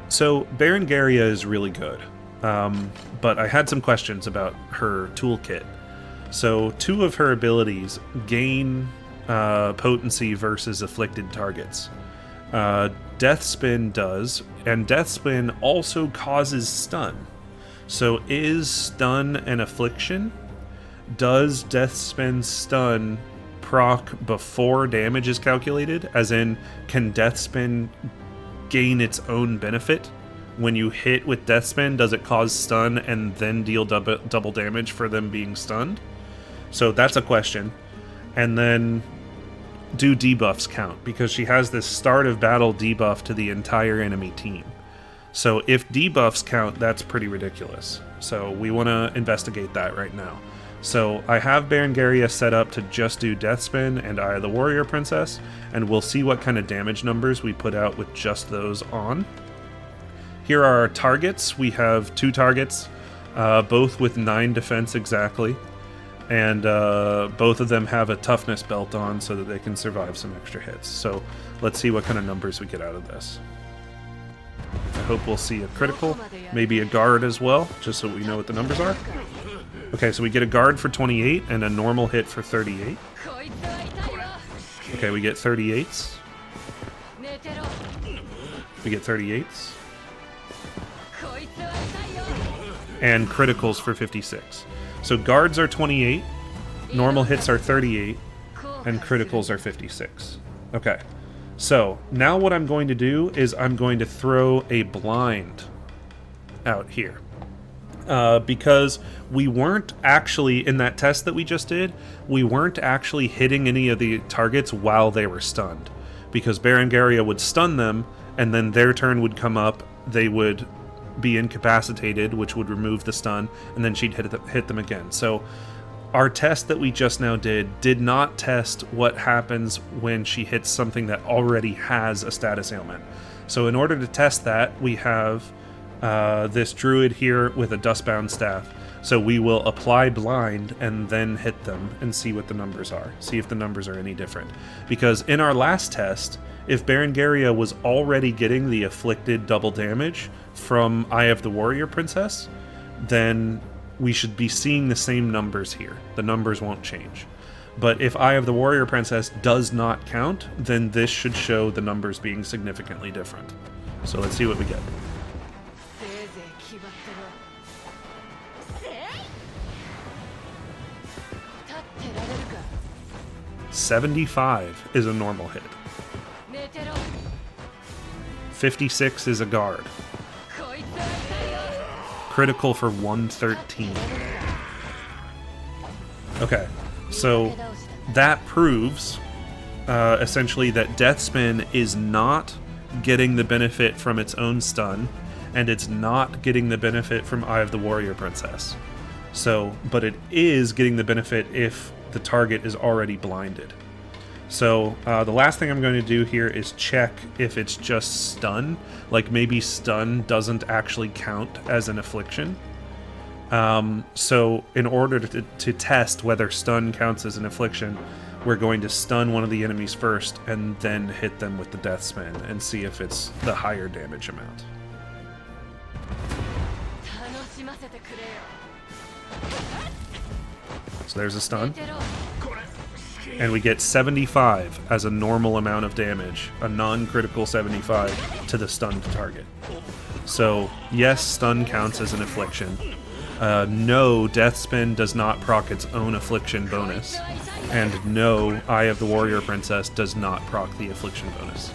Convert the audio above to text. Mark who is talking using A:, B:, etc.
A: So Berengaria is really good, but I had some questions about her toolkit. So 2 of her abilities gain potency versus afflicted targets. Death Spin does, and Death Spin also causes stun. So is stun an affliction? Does Death Spin stun proc before damage is calculated? As in, can Death Spin gain its own benefit? When you hit with Death Spin, does it cause stun and then deal double damage for them being stunned? So that's a question. And then, do debuffs count? Because she has this start of battle debuff to the entire enemy team. So if debuffs count, that's pretty ridiculous. So we want to investigate that right now. So I have Berengaria set up to just do Death Spin and Eye of the Warrior Princess, and we'll see what kind of damage numbers we put out with just those on. Here are our targets. We have 2 targets, both with 9 defense exactly, and both of them have a toughness belt on so that they can survive some extra hits. So let's see what kind of numbers we get out of this. I hope we'll see a critical, maybe a guard as well, just so we know what the numbers are. Okay, so we get a guard for 28 and a normal hit for 38. Okay, we get 38s. We get 38s. And criticals for 56. So guards are 28, normal hits are 38, and criticals are 56. Okay, so now what I'm going to do is I'm going to throw a blind out here. Because we weren't actually, in that test that we just did, we weren't actually hitting any of the targets while they were stunned. Because Berengaria would stun them, and then their turn would come up, they would be incapacitated, which would remove the stun, and then she'd hit them again. So our test that we just now did not test what happens when she hits something that already has a status ailment. So in order to test that, we have this druid here with a dustbound staff. So we will apply blind and then hit them and see what the numbers are. See if the numbers are any different. Because in our last test, if Berengaria was already getting the afflicted double damage from Eye of the Warrior Princess, then we should be seeing the same numbers here. The numbers won't change. But if Eye of the Warrior Princess does not count, then this should show the numbers being significantly different. So let's see what we get. 75 is a normal hit. 56 is a guard. Critical for 113. Okay, so that proves essentially that Death Spin is not getting the benefit from its own stun, and it's not getting the benefit from Eye of the Warrior Princess. So, but it is getting the benefit if the target is already blinded. So the last thing I'm going to do here is check if it's just stun. Like maybe stun doesn't actually count as an affliction. So in order to test whether stun counts as an affliction, we're going to stun one of the enemies first and then hit them with the Death Spin and see if it's the higher damage amount. So there's a stun. And we get 75 as a normal amount of damage, a non-critical 75 to the stunned target. So yes, stun counts as an affliction. No, Death Spin does not proc its own affliction bonus. And no, Eye of the Warrior Princess does not proc the affliction bonus.